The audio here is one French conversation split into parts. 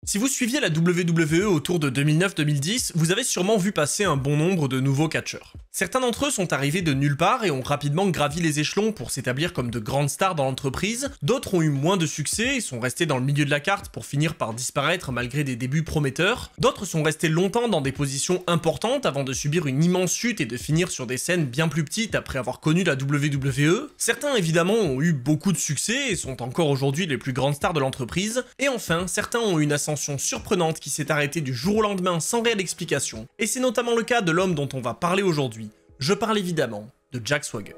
Si vous suiviez la WWE autour de 2009-2010, vous avez sûrement vu passer un bon nombre de nouveaux catcheurs. Certains d'entre eux sont arrivés de nulle part et ont rapidement gravi les échelons pour s'établir comme de grandes stars dans l'entreprise, d'autres ont eu moins de succès et sont restés dans le milieu de la carte pour finir par disparaître malgré des débuts prometteurs, d'autres sont restés longtemps dans des positions importantes avant de subir une immense chute et de finir sur des scènes bien plus petites après avoir connu la WWE, certains évidemment ont eu beaucoup de succès et sont encore aujourd'hui les plus grandes stars de l'entreprise, et enfin certains ont eu une ascension surprenante qui s'est arrêtée du jour au lendemain sans réelle explication, et c'est notamment le cas de l'homme dont on va parler aujourd'hui. Je parle évidemment de Jack Swagger.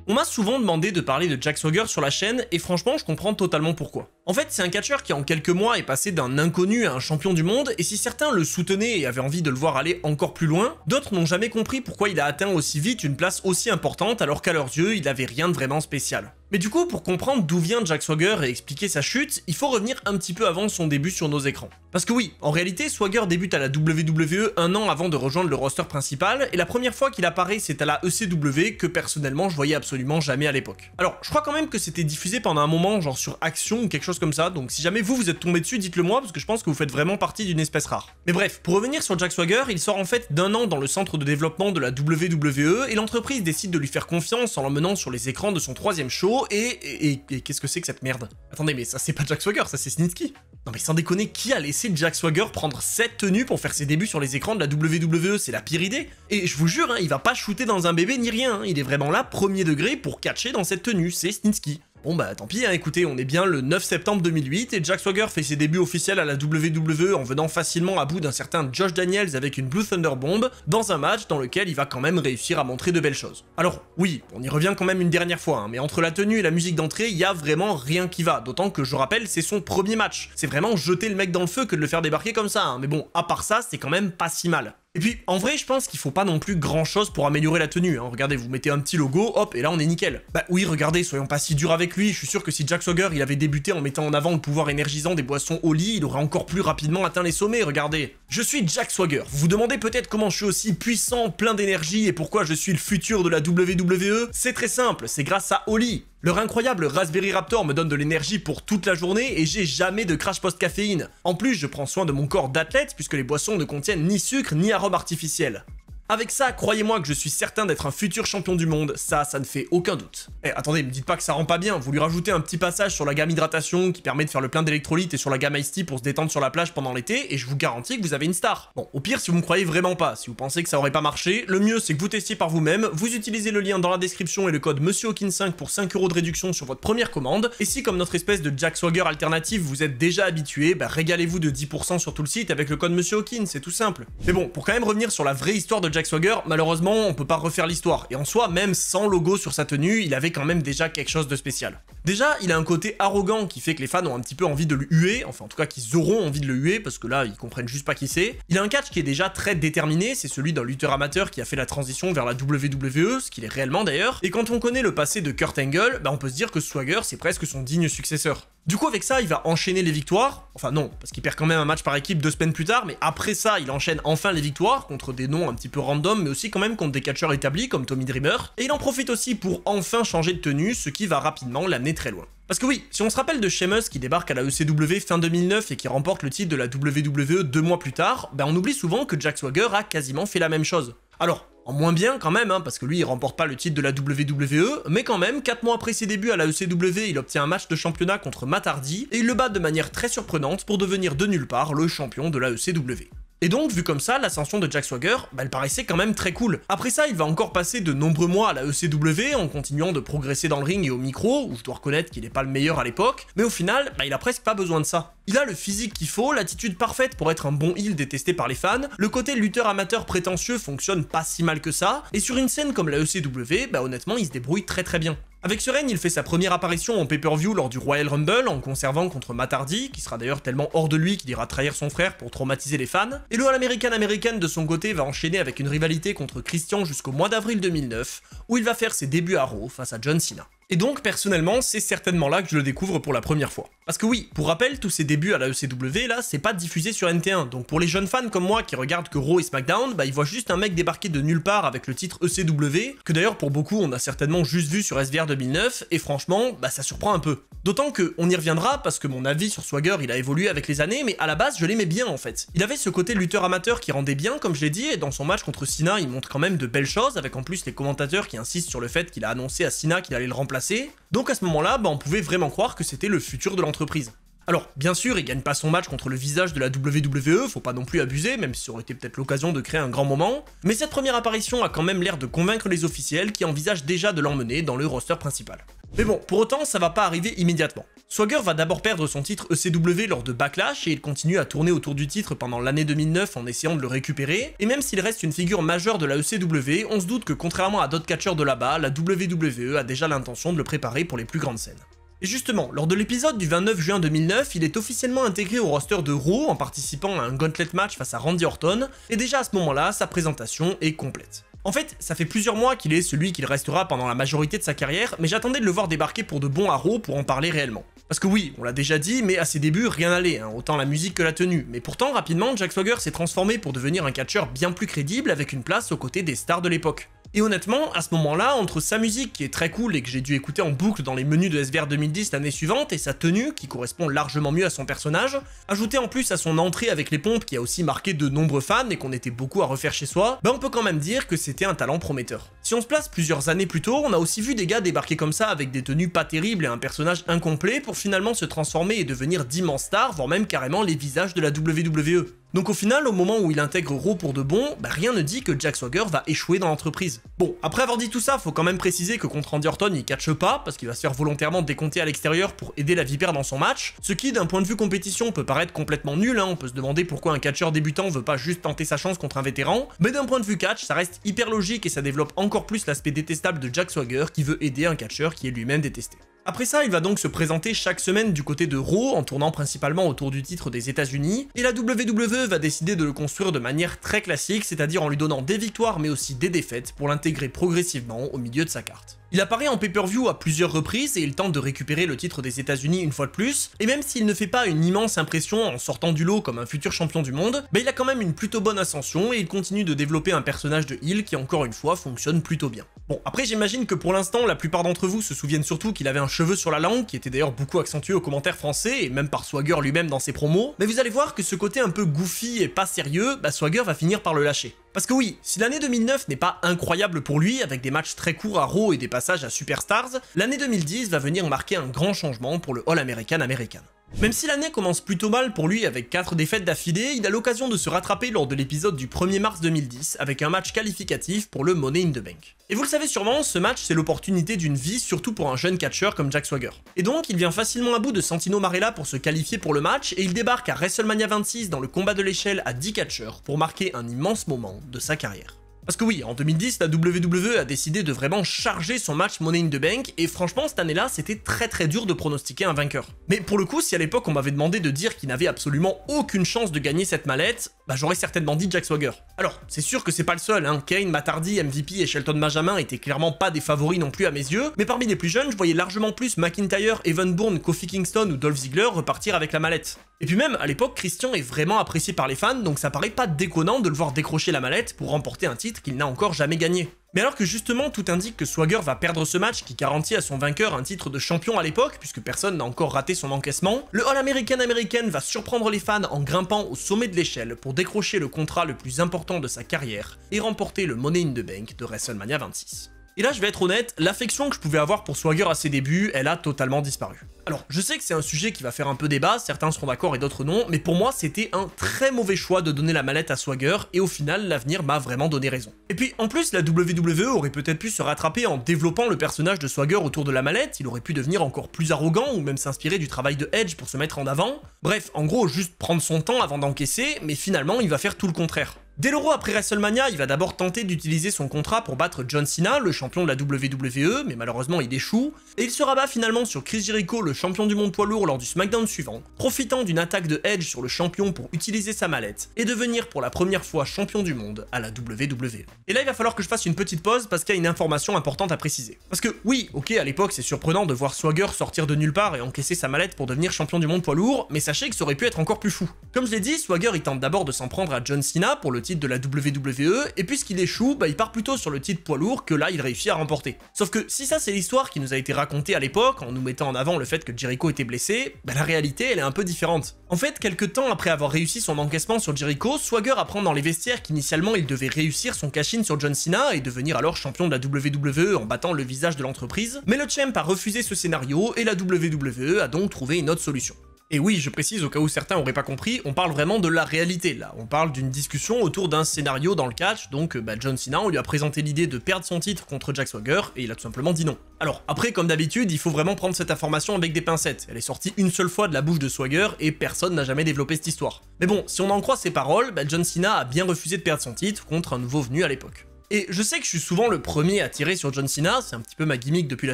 On m'a souvent demandé de parler de Jack Swagger sur la chaîne, et franchement je comprends totalement pourquoi. En fait, c'est un catcheur qui en quelques mois est passé d'un inconnu à un champion du monde, et si certains le soutenaient et avaient envie de le voir aller encore plus loin, d'autres n'ont jamais compris pourquoi il a atteint aussi vite une place aussi importante alors qu'à leurs yeux, il avait rien de vraiment spécial. Mais du coup, pour comprendre d'où vient Jack Swagger et expliquer sa chute, il faut revenir un petit peu avant son début sur nos écrans. Parce que oui, en réalité, Swagger débute à la WWE un an avant de rejoindre le roster principal, et la première fois qu'il apparaît, c'est à la ECW que personnellement je voyais absolument jamais à l'époque. Alors, je crois quand même que c'était diffusé pendant un moment, genre sur Action ou quelque chose comme ça, donc si jamais vous êtes tombé dessus, dites-le moi, parce que je pense que vous faites vraiment partie d'une espèce rare. Mais bref, pour revenir sur Jack Swagger, il sort en fait d'un an dans le centre de développement de la WWE, et l'entreprise décide de lui faire confiance en l'emmenant sur les écrans de son troisième show, et qu'est-ce que c'est que cette merde? Attendez, mais ça c'est pas Jack Swagger, ça c'est Snitsky. Non mais sans déconner, qui a laissé Jack Swagger prendre cette tenue pour faire ses débuts sur les écrans de la WWE? C'est la pire idée. Et je vous jure, hein, il va pas shooter dans un bébé ni rien, hein. Il est vraiment là, premier degré, pour catcher dans cette tenue, c'est Snitsky. Bon bah tant pis, hein, écoutez, on est bien le 9 septembre 2008 et Jack Swagger fait ses débuts officiels à la WWE en venant facilement à bout d'un certain Josh Daniels avec une Blue Thunder Bomb dans un match dans lequel il va quand même réussir à montrer de belles choses. Alors oui, on y revient quand même une dernière fois, hein, mais entre la tenue et la musique d'entrée, il y a vraiment rien qui va, d'autant que je rappelle, c'est son premier match. C'est vraiment jeter le mec dans le feu que de le faire débarquer comme ça, hein, mais bon, à part ça, c'est quand même pas si mal. Et puis, en vrai, je pense qu'il faut pas non plus grand chose pour améliorer la tenue, hein. Regardez, vous mettez un petit logo, hop, et là on est nickel. Bah oui, regardez, soyons pas si durs avec lui, je suis sûr que si Jack Swagger il avait débuté en mettant en avant le pouvoir énergisant des boissons au lit, il aurait encore plus rapidement atteint les sommets, regardez. Je suis Jack Swagger, vous vous demandez peut-être comment je suis aussi puissant, plein d'énergie, et pourquoi je suis le futur de la WWE? C'est très simple, c'est grâce à Oli. Leur incroyable Raspberry Raptor me donne de l'énergie pour toute la journée et j'ai jamais de crash post-caféine. En plus, je prends soin de mon corps d'athlète puisque les boissons ne contiennent ni sucre ni arôme artificiel. Avec ça, croyez-moi que je suis certain d'être un futur champion du monde, ça ne fait aucun doute. Eh, attendez, me dites pas que ça rend pas bien, vous lui rajoutez un petit passage sur la gamme hydratation qui permet de faire le plein d'électrolytes et sur la gamme Ice Tea pour se détendre sur la plage pendant l'été, et je vous garantis que vous avez une star. Bon, au pire, si vous me croyez vraiment pas, si vous pensez que ça aurait pas marché, le mieux c'est que vous testiez par vous-même, vous utilisez le lien dans la description et le code MonsieurHawkins5 pour 5 € de réduction sur votre première commande, et si comme notre espèce de Jack Swagger alternative vous êtes déjà habitué, bah régalez-vous de 10% sur tout le site avec le code MonsieurHawkins, c'est tout simple. Mais bon, pour quand même revenir sur la vraie histoire de Jack Swagger, malheureusement on peut pas refaire l'histoire, et en soi, même sans logo sur sa tenue, il avait quand même déjà quelque chose de spécial. Déjà, il a un côté arrogant qui fait que les fans ont un petit peu envie de le huer, enfin en tout cas qu'ils auront envie de le huer, parce que là, ils comprennent juste pas qui c'est. Il a un catch qui est déjà très déterminé, c'est celui d'un lutteur amateur qui a fait la transition vers la WWE, ce qu'il est réellement d'ailleurs, et quand on connaît le passé de Kurt Angle, bah on peut se dire que Swagger c'est presque son digne successeur. Du coup avec ça, il va enchaîner les victoires, enfin non, parce qu'il perd quand même un match par équipe 2 semaines plus tard, mais après ça, il enchaîne enfin les victoires, contre des noms un petit peu random, mais aussi quand même contre des catcheurs établis comme Tommy Dreamer, et il en profite aussi pour enfin changer de tenue, ce qui va rapidement l'amener très loin. Parce que oui, si on se rappelle de Sheamus qui débarque à la ECW fin 2009 et qui remporte le titre de la WWE 2 mois plus tard, bah on oublie souvent que Jack Swagger a quasiment fait la même chose. Alors, en moins bien quand même, hein, parce que lui il remporte pas le titre de la WWE, mais quand même, 4 mois après ses débuts à la ECW, il obtient un match de championnat contre Matt Hardy, et il le bat de manière très surprenante pour devenir de nulle part le champion de la ECW. Et donc, vu comme ça, l'ascension de Jack Swagger, bah, elle paraissait quand même très cool. Après ça, il va encore passer de nombreux mois à la ECW en continuant de progresser dans le ring et au micro, où je dois reconnaître qu'il n'est pas le meilleur à l'époque, mais au final, bah, il a presque pas besoin de ça. Il a le physique qu'il faut, l'attitude parfaite pour être un bon heel détesté par les fans, le côté lutteur amateur prétentieux fonctionne pas si mal que ça, et sur une scène comme la ECW, bah honnêtement, il se débrouille très très bien. Avec ce règne, il fait sa première apparition en pay-per-view lors du Royal Rumble en conservant contre Matt Hardy, qui sera d'ailleurs tellement hors de lui qu'il ira trahir son frère pour traumatiser les fans, et le All-American de son côté va enchaîner avec une rivalité contre Christian jusqu'au mois d'avril 2009, où il va faire ses débuts à Raw face à John Cena. Et donc, personnellement, c'est certainement là que je le découvre pour la première fois. Parce que oui, pour rappel, tous ses débuts à la ECW, là, c'est pas diffusé sur NT1, donc pour les jeunes fans comme moi qui regardent que Raw et SmackDown, bah ils voient juste un mec débarquer de nulle part avec le titre ECW, que d'ailleurs pour beaucoup on a certainement juste vu sur SVR 2009, et franchement, bah ça surprend un peu. D'autant que, on y reviendra, parce que mon avis sur Swagger il a évolué avec les années, mais à la base je l'aimais bien en fait. Il avait ce côté lutteur amateur qui rendait bien, comme je l'ai dit, et dans son match contre Cena il montre quand même de belles choses, avec en plus les commentateurs qui insistent sur le fait qu'il a annoncé à Cena qu'il allait le remplacer, donc à ce moment-là, bah on pouvait vraiment croire que c'était le futur de l'entreprise. Alors, bien sûr, il gagne pas son match contre le visage de la WWE, faut pas non plus abuser, même si ça aurait été peut-être l'occasion de créer un grand moment, mais cette première apparition a quand même l'air de convaincre les officiels qui envisagent déjà de l'emmener dans le roster principal. Mais bon, pour autant, ça va pas arriver immédiatement. Swagger va d'abord perdre son titre ECW lors de Backlash et il continue à tourner autour du titre pendant l'année 2009 en essayant de le récupérer, et même s'il reste une figure majeure de la ECW, on se doute que contrairement à d'autres catcheurs de là-bas, la WWE a déjà l'intention de le préparer pour les plus grandes scènes. Et justement, lors de l'épisode du 29 juin 2009, il est officiellement intégré au roster de Raw en participant à un gauntlet match face à Randy Orton, et déjà à ce moment-là, sa présentation est complète. En fait, ça fait plusieurs mois qu'il est celui qu'il restera pendant la majorité de sa carrière, mais j'attendais de le voir débarquer pour de bon à Raw pour en parler réellement. Parce que oui, on l'a déjà dit, mais à ses débuts, rien n'allait, hein, autant la musique que la tenue. Mais pourtant, rapidement, Jack Swagger s'est transformé pour devenir un catcheur bien plus crédible avec une place aux côtés des stars de l'époque. Et honnêtement, à ce moment-là, entre sa musique qui est très cool et que j'ai dû écouter en boucle dans les menus de SVR 2010 l'année suivante, et sa tenue qui correspond largement mieux à son personnage, ajouté en plus à son entrée avec les pompes qui a aussi marqué de nombreux fans et qu'on était beaucoup à refaire chez soi, bah on peut quand même dire que c'était un talent prometteur. Si on se place plusieurs années plus tôt, on a aussi vu des gars débarquer comme ça avec des tenues pas terribles et un personnage incomplet pour finalement se transformer et devenir d'immenses stars, voire même carrément les visages de la WWE. Donc au final, au moment où il intègre Raw pour de bon, bah rien ne dit que Jack Swagger va échouer dans l'entreprise. Bon, après avoir dit tout ça, faut quand même préciser que contre Randy Orton, il catche pas, parce qu'il va se faire volontairement décompter à l'extérieur pour aider la Vipère dans son match, ce qui d'un point de vue compétition peut paraître complètement nul, hein. On peut se demander pourquoi un catcheur débutant veut pas juste tenter sa chance contre un vétéran, mais d'un point de vue catch, ça reste hyper logique et ça développe encore plus l'aspect détestable de Jack Swagger qui veut aider un catcheur qui est lui-même détesté. Après ça, il va donc se présenter chaque semaine du côté de Raw, en tournant principalement autour du titre des États-Unis, et la WWE va décider de le construire de manière très classique, c'est-à-dire en lui donnant des victoires mais aussi des défaites pour l'intégrer progressivement au milieu de sa carte. Il apparaît en pay-per-view à plusieurs reprises et il tente de récupérer le titre des États-Unis une fois de plus, et même s'il ne fait pas une immense impression en sortant du lot comme un futur champion du monde, bah il a quand même une plutôt bonne ascension et il continue de développer un personnage de heel qui encore une fois fonctionne plutôt bien. Bon, après j'imagine que pour l'instant la plupart d'entre vous se souviennent surtout qu'il avait un cheveu sur la langue, qui était d'ailleurs beaucoup accentué aux commentaires français et même par Swagger lui-même dans ses promos, mais vous allez voir que ce côté un peu goofy et pas sérieux, bah Swagger va finir par le lâcher. Parce que oui, si l'année 2009 n'est pas incroyable pour lui, avec des matchs très courts à Raw et des passages à Superstars, l'année 2010 va venir marquer un grand changement pour le All-American américain. Même si l'année commence plutôt mal pour lui avec 4 défaites d'affilée, il a l'occasion de se rattraper lors de l'épisode du 1er mars 2010 avec un match qualificatif pour le Money in the Bank. Et vous le savez sûrement, ce match c'est l'opportunité d'une vie, surtout pour un jeune catcheur comme Jack Swagger. Et donc il vient facilement à bout de Santino Marella pour se qualifier pour le match et il débarque à WrestleMania 26 dans le combat de l'échelle à 10 catcheurs pour marquer un immense moment de sa carrière. Parce que oui, en 2010, la WWE a décidé de vraiment charger son match Money in the Bank, et franchement, cette année-là, c'était très dur de pronostiquer un vainqueur. Mais pour le coup, si à l'époque on m'avait demandé de dire qu'il n'avait absolument aucune chance de gagner cette mallette, bah j'aurais certainement dit Jack Swagger. Alors, c'est sûr que c'est pas le seul, hein, Kane, Matt Hardy, MVP et Shelton Benjamin étaient clairement pas des favoris non plus à mes yeux, mais parmi les plus jeunes, je voyais largement plus McIntyre, Evan Bourne, Kofi Kingston ou Dolph Ziggler repartir avec la mallette. Et puis même, à l'époque, Christian est vraiment apprécié par les fans, donc ça paraît pas déconnant de le voir décrocher la mallette pour remporter un titre qu'il n'a encore jamais gagné. Mais alors que justement tout indique que Swagger va perdre ce match qui garantit à son vainqueur un titre de champion à l'époque, puisque personne n'a encore raté son encaissement, le All-American américain va surprendre les fans en grimpant au sommet de l'échelle pour décrocher le contrat le plus important de sa carrière et remporter le Money in the Bank de WrestleMania 26. Et là, je vais être honnête, l'affection que je pouvais avoir pour Swagger à ses débuts, elle a totalement disparu. Alors, je sais que c'est un sujet qui va faire un peu débat, certains seront d'accord et d'autres non, mais pour moi, c'était un très mauvais choix de donner la mallette à Swagger, et au final, l'avenir m'a vraiment donné raison. Et puis, en plus, la WWE aurait peut-être pu se rattraper en développant le personnage de Swagger autour de la mallette, il aurait pu devenir encore plus arrogant, ou même s'inspirer du travail de Edge pour se mettre en avant. Bref, en gros, juste prendre son temps avant d'encaisser, mais finalement, il va faire tout le contraire. Dès l'Euro après WrestleMania, il va d'abord tenter d'utiliser son contrat pour battre John Cena, le champion de la WWE, mais malheureusement il échoue, et il se rabat finalement sur Chris Jericho, le champion du monde poids lourd lors du SmackDown suivant, profitant d'une attaque de Edge sur le champion pour utiliser sa mallette, et devenir pour la première fois champion du monde à la WWE. Et là il va falloir que je fasse une petite pause parce qu'il y a une information importante à préciser. Parce que oui, ok, à l'époque c'est surprenant de voir Swagger sortir de nulle part et encaisser sa mallette pour devenir champion du monde poids lourd, mais sachez que ça aurait pu être encore plus fou. Comme je l'ai dit, Swagger il tente d'abord de s'en prendre à John Cena pour le titre de la WWE, et puisqu'il échoue, il part plutôt sur le titre poids lourd que là il réussit à remporter. Sauf que si ça c'est l'histoire qui nous a été racontée à l'époque, en nous mettant en avant le fait que Jericho était blessé, la réalité elle est un peu différente. En fait, quelques temps après avoir réussi son encaissement sur Jericho, Swagger apprend dans les vestiaires qu'initialement il devait réussir son cash-in sur John Cena et devenir alors champion de la WWE en battant le visage de l'entreprise, mais le champ a refusé ce scénario et la WWE a donc trouvé une autre solution. Et oui, je précise au cas où certains auraient pas compris, on parle vraiment de la réalité là, on parle d'une discussion autour d'un scénario dans le catch, donc John Cena, on lui a présenté l'idée de perdre son titre contre Jack Swagger, et il a tout simplement dit non. Alors après, comme d'habitude, il faut vraiment prendre cette information avec des pincettes, elle est sortie une seule fois de la bouche de Swagger, et personne n'a jamais développé cette histoire. Mais bon, si on en croit ses paroles, John Cena a bien refusé de perdre son titre contre un nouveau venu à l'époque. Et je sais que je suis souvent le premier à tirer sur John Cena, c'est un petit peu ma gimmick depuis la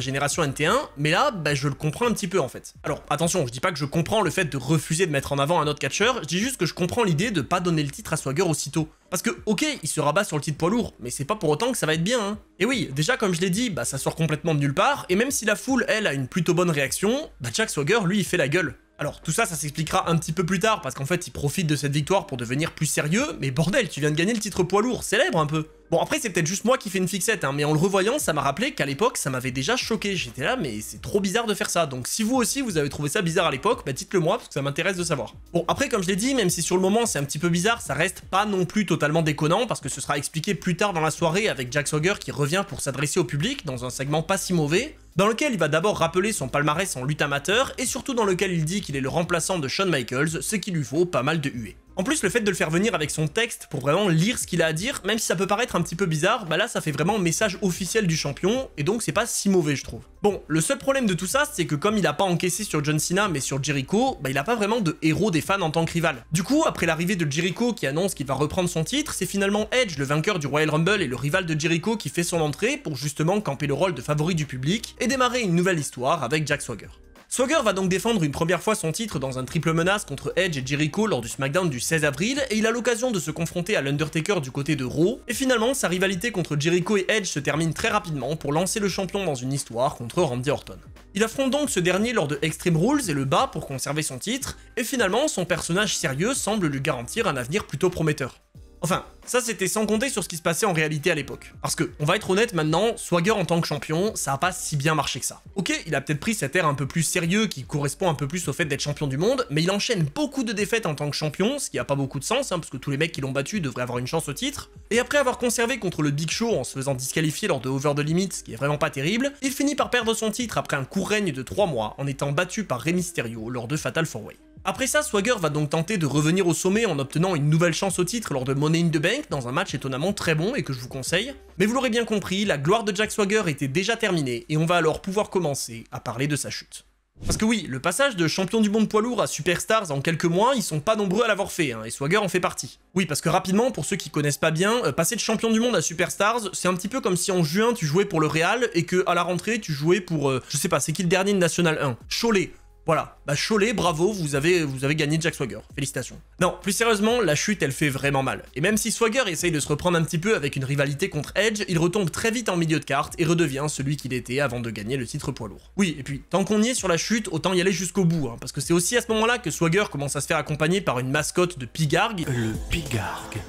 génération NT1, mais là, je le comprends un petit peu en fait. Alors attention, je dis pas que je comprends le fait de refuser de mettre en avant un autre catcheur, je dis juste que je comprends l'idée de pas donner le titre à Swagger aussitôt. Parce que, ok, il se rabat sur le titre poids lourd, mais c'est pas pour autant que ça va être bien, hein. Et oui, déjà comme je l'ai dit, ça sort complètement de nulle part, et même si la foule, elle, a une plutôt bonne réaction, Jack Swagger, lui, il fait la gueule. Alors tout ça, ça s'expliquera un petit peu plus tard, parce qu'en fait, il profite de cette victoire pour devenir plus sérieux, mais bordel, tu viens de gagner le titre poids lourd, célèbre un peu. Bon après c'est peut-être juste moi qui fais une fixette, mais en le revoyant ça m'a rappelé qu'à l'époque ça m'avait déjà choqué, j'étais là mais c'est trop bizarre de faire ça, donc si vous aussi vous avez trouvé ça bizarre à l'époque, dites-le moi parce que ça m'intéresse de savoir. Bon après comme je l'ai dit, même si sur le moment c'est un petit peu bizarre, ça reste pas non plus totalement déconnant parce que ce sera expliqué plus tard dans la soirée avec Jack Swagger qui revient pour s'adresser au public dans un segment pas si mauvais, dans lequel il va d'abord rappeler son palmarès en lutte amateur et surtout dans lequel il dit qu'il est le remplaçant de Shawn Michaels, ce qui lui vaut pas mal de huées. En plus, le fait de le faire venir avec son texte pour vraiment lire ce qu'il a à dire, même si ça peut paraître un petit peu bizarre, là ça fait vraiment message officiel du champion, et donc c'est pas si mauvais je trouve. Bon, le seul problème de tout ça, c'est que comme il a pas encaissé sur John Cena mais sur Jericho, il a pas vraiment de héros des fans en tant que rival. Du coup, après l'arrivée de Jericho qui annonce qu'il va reprendre son titre, c'est finalement Edge, le vainqueur du Royal Rumble et le rival de Jericho qui fait son entrée pour justement camper le rôle de favori du public et démarrer une nouvelle histoire avec Jack Swagger. Swagger va donc défendre une première fois son titre dans un triple menace contre Edge et Jericho lors du SmackDown du 16 avril, et il a l'occasion de se confronter à l'Undertaker du côté de Raw, et finalement sa rivalité contre Jericho et Edge se termine très rapidement pour lancer le champion dans une histoire contre Randy Orton. Il affronte donc ce dernier lors de Extreme Rules et le bat pour conserver son titre, et finalement son personnage sérieux semble lui garantir un avenir plutôt prometteur. Enfin, ça c'était sans compter sur ce qui se passait en réalité à l'époque. Parce que, on va être honnête maintenant, Swagger en tant que champion, ça a pas si bien marché que ça. Ok, il a peut-être pris cet air un peu plus sérieux qui correspond un peu plus au fait d'être champion du monde, mais il enchaîne beaucoup de défaites en tant que champion, ce qui a pas beaucoup de sens, parce que tous les mecs qui l'ont battu devraient avoir une chance au titre. Et après avoir conservé contre le Big Show en se faisant disqualifier lors de Over the Limit, ce qui est vraiment pas terrible, il finit par perdre son titre après un court règne de 3 mois en étant battu par Rey Mysterio lors de Fatal 4-Way. Après ça, Swagger va donc tenter de revenir au sommet en obtenant une nouvelle chance au titre lors de Money in the Bank dans un match étonnamment très bon et que je vous conseille. Mais vous l'aurez bien compris, la gloire de Jack Swagger était déjà terminée et on va alors pouvoir commencer à parler de sa chute. Parce que oui, le passage de champion du monde poids lourd à Superstars en quelques mois, ils sont pas nombreux à l'avoir fait, et Swagger en fait partie. Oui, parce que rapidement, pour ceux qui connaissent pas bien, passer de champion du monde à Superstars, c'est un petit peu comme si en juin tu jouais pour le Real et que à la rentrée tu jouais pour, je sais pas, c'est qui le dernier de National 1 ? Cholet. Voilà, Cholet, bravo, vous avez gagné Jack Swagger, félicitations. Non, plus sérieusement, la chute elle fait vraiment mal. Et même si Swagger essaye de se reprendre un petit peu avec une rivalité contre Edge, il retombe très vite en milieu de carte et redevient celui qu'il était avant de gagner le titre poids lourd. Oui, et puis, tant qu'on y est sur la chute, autant y aller jusqu'au bout, parce que c'est aussi à ce moment-là que Swagger commence à se faire accompagner par une mascotte de Pigarg. Le Pigarg.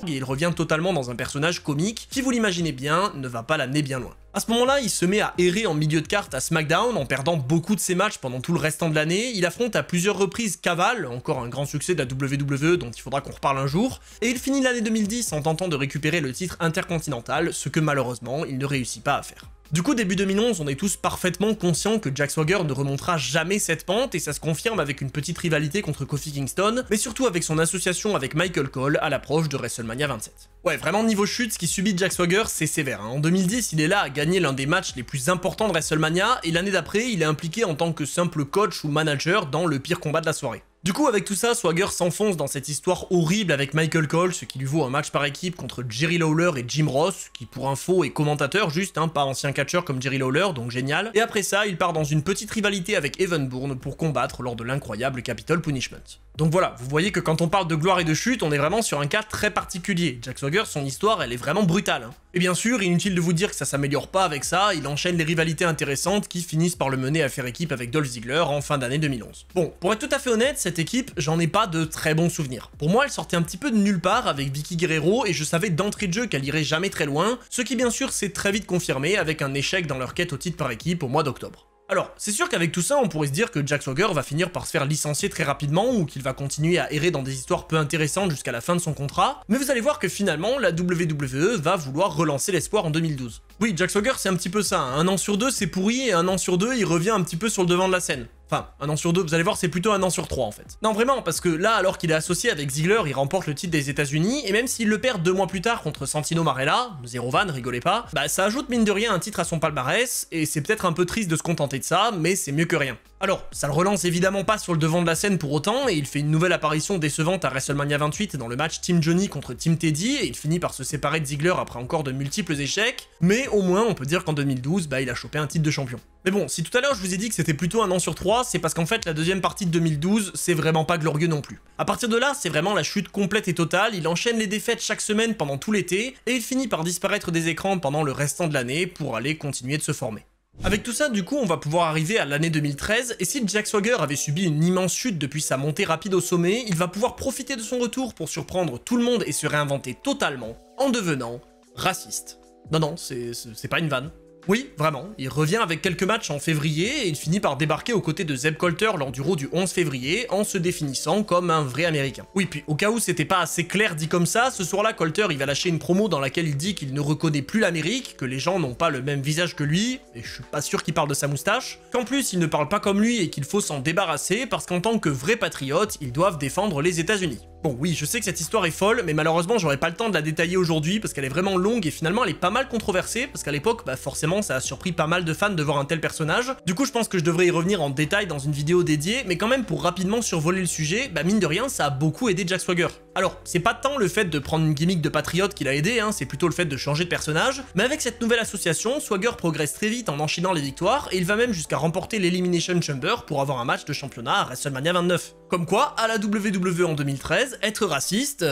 Et il revient totalement dans un personnage comique qui, vous l'imaginez bien, ne va pas l'amener bien loin. À ce moment-là, il se met à errer en milieu de carte à SmackDown en perdant beaucoup de ses matchs pendant tout le restant de l'année. Il affronte à plusieurs reprises Caval, encore un grand succès de la WWE dont il faudra qu'on reparle un jour, et il finit l'année 2010 en tentant de récupérer le titre intercontinental, ce que malheureusement il ne réussit pas à faire. Du coup, début 2011, on est tous parfaitement conscients que Jack Swagger ne remontera jamais cette pente, et ça se confirme avec une petite rivalité contre Kofi Kingston, mais surtout avec son association avec Michael Cole à l'approche de WrestleMania 27. Ouais, vraiment niveau chute, ce qui subit Jack Swagger, c'est sévère. En 2010, il est là à gagner l'un des matchs les plus importants de WrestleMania, et l'année d'après, il est impliqué en tant que simple coach ou manager dans le pire combat de la soirée. Du coup, avec tout ça, Swagger s'enfonce dans cette histoire horrible avec Michael Cole, ce qui lui vaut un match par équipe contre Jerry Lawler et Jim Ross, qui pour info est commentateur juste, hein, pas ancien catcheur comme Jerry Lawler, donc génial. Et après ça, il part dans une petite rivalité avec Evan Bourne pour combattre lors de l'incroyable Capitol Punishment. Donc voilà, vous voyez que quand on parle de gloire et de chute, on est vraiment sur un cas très particulier. Jack Swagger, son histoire, elle est vraiment brutale. Hein. Et bien sûr, inutile de vous dire que ça s'améliore pas avec ça, il enchaîne les rivalités intéressantes qui finissent par le mener à faire équipe avec Dolph Ziggler en fin d'année 2011. Bon, pour être tout à fait honnête, cette équipe, j'en ai pas de très bons souvenirs. Pour moi, elle sortait un petit peu de nulle part avec Vicky Guerrero et je savais d'entrée de jeu qu'elle irait jamais très loin, ce qui bien sûr s'est très vite confirmé avec un échec dans leur quête au titre par équipe au mois d'octobre. Alors, c'est sûr qu'avec tout ça, on pourrait se dire que Jack Swagger va finir par se faire licencier très rapidement ou qu'il va continuer à errer dans des histoires peu intéressantes jusqu'à la fin de son contrat, mais vous allez voir que finalement, la WWE va vouloir relancer l'espoir en 2012. Oui, Jack Swagger, c'est un petit peu ça, hein. Un an sur deux, c'est pourri, et un an sur deux, il revient un petit peu sur le devant de la scène. Enfin, un an sur deux, vous allez voir, c'est plutôt un an sur trois en fait. Non, vraiment, parce que là, alors qu'il est associé avec Ziggler, il remporte le titre des États-Unis et même s'il le perd 2 mois plus tard contre Santino Marella, zéro van, rigolez pas, bah ça ajoute mine de rien un titre à son palmarès, et c'est peut-être un peu triste de se contenter de ça, mais c'est mieux que rien. Alors, ça le relance évidemment pas sur le devant de la scène pour autant, et il fait une nouvelle apparition décevante à WrestleMania 28 dans le match Team Johnny contre Team Teddy, et il finit par se séparer de Ziggler après encore de multiples échecs, mais au moins on peut dire qu'en 2012, bah il a chopé un titre de champion. Mais bon, si tout à l'heure je vous ai dit que c'était plutôt un an sur 3, c'est parce qu'en fait la deuxième partie de 2012, c'est vraiment pas glorieux non plus. À partir de là, c'est vraiment la chute complète et totale, il enchaîne les défaites chaque semaine pendant tout l'été, et il finit par disparaître des écrans pendant le restant de l'année pour aller continuer de se former. Avec tout ça, du coup, on va pouvoir arriver à l'année 2013, et si Jack Swagger avait subi une immense chute depuis sa montée rapide au sommet, il va pouvoir profiter de son retour pour surprendre tout le monde et se réinventer totalement, en devenant raciste. Non, c'est pas une vanne. Oui, vraiment, il revient avec quelques matchs en février et il finit par débarquer aux côtés de Zeb Colter lors du Raw du 11 février en se définissant comme un vrai américain. Oui, puis au cas où c'était pas assez clair dit comme ça, ce soir-là Colter il va lâcher une promo dans laquelle il dit qu'il ne reconnaît plus l'Amérique, que les gens n'ont pas le même visage que lui, et je suis pas sûr qu'il parle de sa moustache, qu'en plus il ne parle pas comme lui et qu'il faut s'en débarrasser parce qu'en tant que vrai patriote, ils doivent défendre les États-Unis. Bon oui, je sais que cette histoire est folle, mais malheureusement j'aurais pas le temps de la détailler aujourd'hui parce qu'elle est vraiment longue et finalement elle est pas mal controversée parce qu'à l'époque, bah forcément ça a surpris pas mal de fans de voir un tel personnage. Du coup je pense que je devrais y revenir en détail dans une vidéo dédiée, mais quand même pour rapidement survoler le sujet, bah mine de rien ça a beaucoup aidé Jack Swagger. Alors, c'est pas tant le fait de prendre une gimmick de patriote qui l'a aidé, hein, c'est plutôt le fait de changer de personnage, mais avec cette nouvelle association, Swagger progresse très vite en enchaînant les victoires, et il va même jusqu'à remporter l'Elimination Chamber pour avoir un match de championnat à WrestleMania 29. Comme quoi, à la WWE en 2013, être raciste...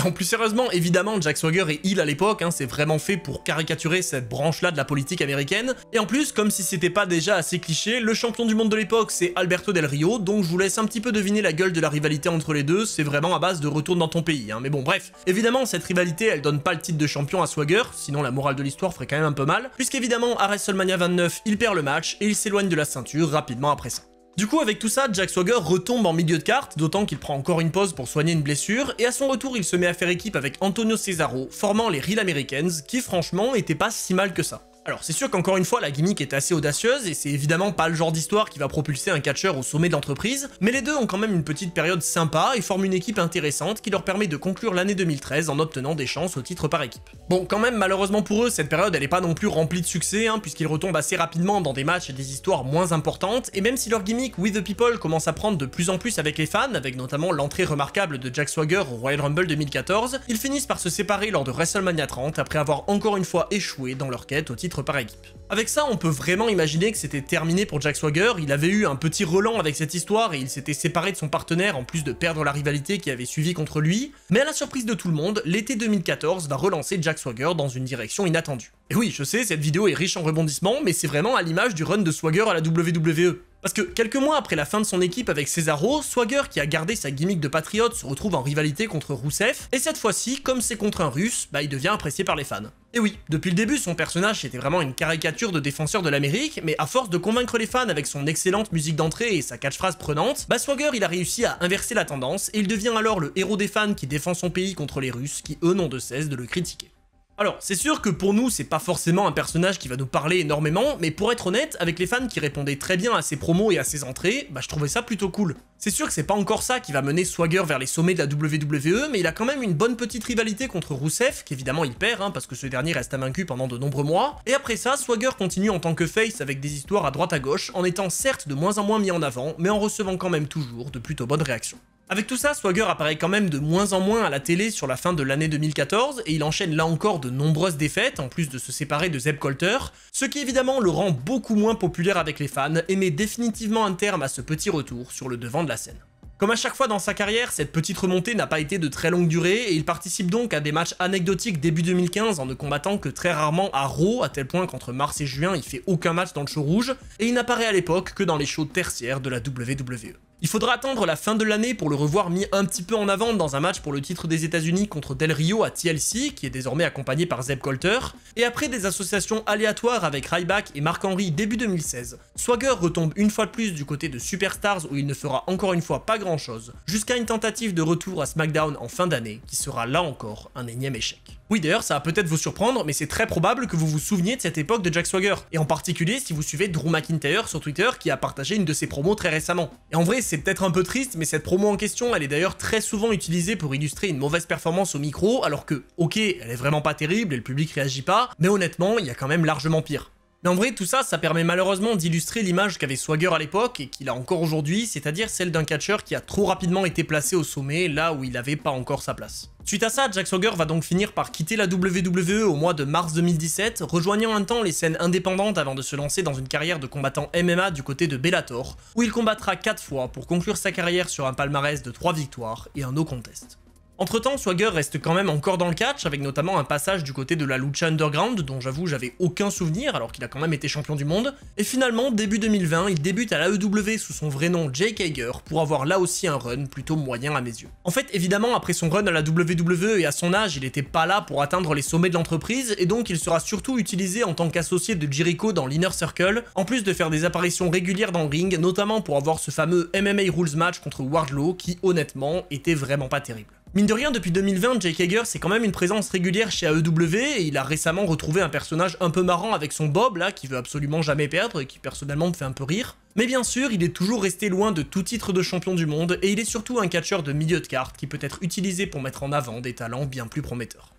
En plus sérieusement, évidemment, Jack Swagger est heel à l'époque, hein, c'est vraiment fait pour caricaturer cette branche-là de la politique américaine. Et en plus, comme si c'était pas déjà assez cliché, le champion du monde de l'époque, c'est Alberto Del Rio, donc je vous laisse un petit peu deviner la gueule de la rivalité entre les deux, c'est vraiment à base de retourne dans ton pays, hein. Mais bon, bref. Évidemment, cette rivalité, elle donne pas le titre de champion à Swagger, sinon la morale de l'histoire ferait quand même un peu mal, puisqu'évidemment, à WrestleMania 29, il perd le match, et il s'éloigne de la ceinture rapidement après ça. Du coup, avec tout ça, Jack Swagger retombe en milieu de carte, d'autant qu'il prend encore une pause pour soigner une blessure, et à son retour, il se met à faire équipe avec Antonio Cesaro, formant les Real Americans, qui franchement étaient pas si mal que ça. Alors c'est sûr qu'encore une fois la gimmick est assez audacieuse et c'est évidemment pas le genre d'histoire qui va propulser un catcheur au sommet de l'entreprise, mais les deux ont quand même une petite période sympa et forment une équipe intéressante qui leur permet de conclure l'année 2013 en obtenant des chances au titre par équipe. Bon quand même malheureusement pour eux cette période elle est pas non plus remplie de succès hein, puisqu'ils retombent assez rapidement dans des matchs et des histoires moins importantes et même si leur gimmick We the People commence à prendre de plus en plus avec les fans, avec notamment l'entrée remarquable de Jack Swagger au Royal Rumble 2014, ils finissent par se séparer lors de WrestleMania 30 après avoir encore une fois échoué dans leur quête au titre par équipe. Avec ça, on peut vraiment imaginer que c'était terminé pour Jack Swagger, il avait eu un petit relent avec cette histoire et il s'était séparé de son partenaire en plus de perdre la rivalité qui avait suivi contre lui, mais à la surprise de tout le monde, l'été 2014 va relancer Jack Swagger dans une direction inattendue. Et oui, je sais, cette vidéo est riche en rebondissements, mais c'est vraiment à l'image du run de Swagger à la WWE. Parce que quelques mois après la fin de son équipe avec Cesaro, Swagger, qui a gardé sa gimmick de patriote, se retrouve en rivalité contre Rusev, et cette fois-ci, comme c'est contre un russe, bah il devient apprécié par les fans. Et oui, depuis le début, son personnage était vraiment une caricature de défenseur de l'Amérique, mais à force de convaincre les fans avec son excellente musique d'entrée et sa catchphrase prenante, bah Swagger il a réussi à inverser la tendance, et il devient alors le héros des fans qui défend son pays contre les Russes, qui eux n'ont de cesse de le critiquer. Alors, c'est sûr que pour nous, c'est pas forcément un personnage qui va nous parler énormément, mais pour être honnête, avec les fans qui répondaient très bien à ses promos et à ses entrées, bah je trouvais ça plutôt cool. C'est sûr que c'est pas encore ça qui va mener Swagger vers les sommets de la WWE, mais il a quand même une bonne petite rivalité contre Rusev, qu'évidemment il perd, parce que ce dernier reste invaincu pendant de nombreux mois, et après ça, Swagger continue en tant que face avec des histoires à droite à gauche, en étant certes de moins en moins mis en avant, mais en recevant quand même toujours de plutôt bonnes réactions. Avec tout ça, Swagger apparaît quand même de moins en moins à la télé sur la fin de l'année 2014, et il enchaîne là encore de nombreuses défaites, en plus de se séparer de Zeb Colter, ce qui évidemment le rend beaucoup moins populaire avec les fans, et met définitivement un terme à ce petit retour sur le devant de la scène. Comme à chaque fois dans sa carrière, cette petite remontée n'a pas été de très longue durée, et il participe donc à des matchs anecdotiques début 2015 en ne combattant que très rarement à Raw, à tel point qu'entre mars et juin il fait aucun match dans le show rouge, et il n'apparaît à l'époque que dans les shows tertiaires de la WWE. Il faudra attendre la fin de l'année pour le revoir mis un petit peu en avant dans un match pour le titre des États-Unis contre Del Rio à TLC, qui est désormais accompagné par Zeb Colter, et après des associations aléatoires avec Ryback et Mark Henry début 2016, Swagger retombe une fois de plus du côté de Superstars où il ne fera encore une fois pas grand chose, jusqu'à une tentative de retour à SmackDown en fin d'année, qui sera là encore un énième échec. Oui d'ailleurs ça va peut-être vous surprendre, mais c'est très probable que vous vous souveniez de cette époque de Jack Swagger, et en particulier si vous suivez Drew McIntyre sur Twitter qui a partagé une de ses promos très récemment. Et en vrai c'est peut-être un peu triste, mais cette promo en question elle est d'ailleurs très souvent utilisée pour illustrer une mauvaise performance au micro, alors que, ok, elle est vraiment pas terrible et le public réagit pas, mais honnêtement il y a quand même largement pire. Mais en vrai, tout ça, ça permet malheureusement d'illustrer l'image qu'avait Swagger à l'époque et qu'il a encore aujourd'hui, c'est-à-dire celle d'un catcheur qui a trop rapidement été placé au sommet, là où il n'avait pas encore sa place. Suite à ça, Jack Swagger va donc finir par quitter la WWE au mois de mars 2017, rejoignant un temps les scènes indépendantes avant de se lancer dans une carrière de combattant MMA du côté de Bellator, où il combattra 4 fois pour conclure sa carrière sur un palmarès de 3 victoires et un no contest. Entre temps, Swagger reste quand même encore dans le catch, avec notamment un passage du côté de la Lucha Underground, dont j'avoue j'avais aucun souvenir alors qu'il a quand même été champion du monde, et finalement, début 2020, il débute à l'AEW sous son vrai nom Jake Hager, pour avoir là aussi un run plutôt moyen à mes yeux. En fait, évidemment, après son run à la WWE et à son âge, il était pas là pour atteindre les sommets de l'entreprise, et donc il sera surtout utilisé en tant qu'associé de Jericho dans l'Inner Circle, en plus de faire des apparitions régulières dans le ring, notamment pour avoir ce fameux MMA Rules match contre Wardlow, qui honnêtement était vraiment pas terrible. Mine de rien, depuis 2020, Jake Hager c'est quand même une présence régulière chez AEW et il a récemment retrouvé un personnage un peu marrant avec son Bob là, qui veut absolument jamais perdre et qui personnellement me fait un peu rire. Mais bien sûr, il est toujours resté loin de tout titre de champion du monde et il est surtout un catcheur de milieu de carte qui peut être utilisé pour mettre en avant des talents bien plus prometteurs.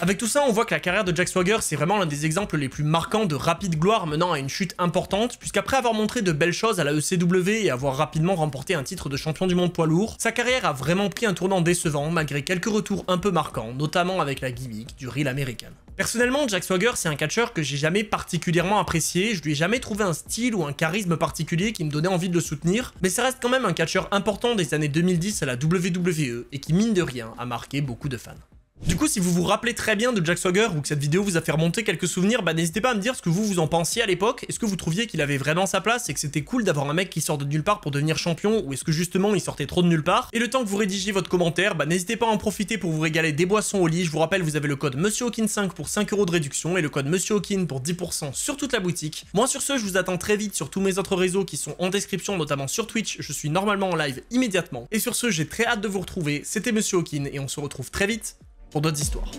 Avec tout ça, on voit que la carrière de Jack Swagger, c'est vraiment l'un des exemples les plus marquants de rapide gloire menant à une chute importante, puisqu'après avoir montré de belles choses à la ECW et avoir rapidement remporté un titre de champion du monde poids lourd, sa carrière a vraiment pris un tournant décevant malgré quelques retours un peu marquants, notamment avec la gimmick du Real American. Personnellement, Jack Swagger, c'est un catcheur que j'ai jamais particulièrement apprécié, je lui ai jamais trouvé un style ou un charisme particulier qui me donnait envie de le soutenir, mais ça reste quand même un catcheur important des années 2010 à la WWE et qui, mine de rien, a marqué beaucoup de fans. Du coup, si vous vous rappelez très bien de Jack Swagger ou que cette vidéo vous a fait remonter quelques souvenirs, n'hésitez pas à me dire ce que vous en pensiez à l'époque. Est-ce que vous trouviez qu'il avait vraiment sa place et que c'était cool d'avoir un mec qui sort de nulle part pour devenir champion, ou est-ce que justement il sortait trop de nulle part? Et le temps que vous rédigiez votre commentaire, n'hésitez pas à en profiter pour vous régaler des boissons au lit. Je vous rappelle, vous avez le code MonsieurHawkin5 pour 5 € de réduction et le code MonsieurHawkin pour 10% sur toute la boutique. Moi sur ce, je vous attends très vite sur tous mes autres réseaux qui sont en description, notamment sur Twitch. Je suis normalement en live immédiatement. Et sur ce, j'ai très hâte de vous retrouver. C'était Monsieur Hawkin et on se retrouve très vite pour d'autres histoires.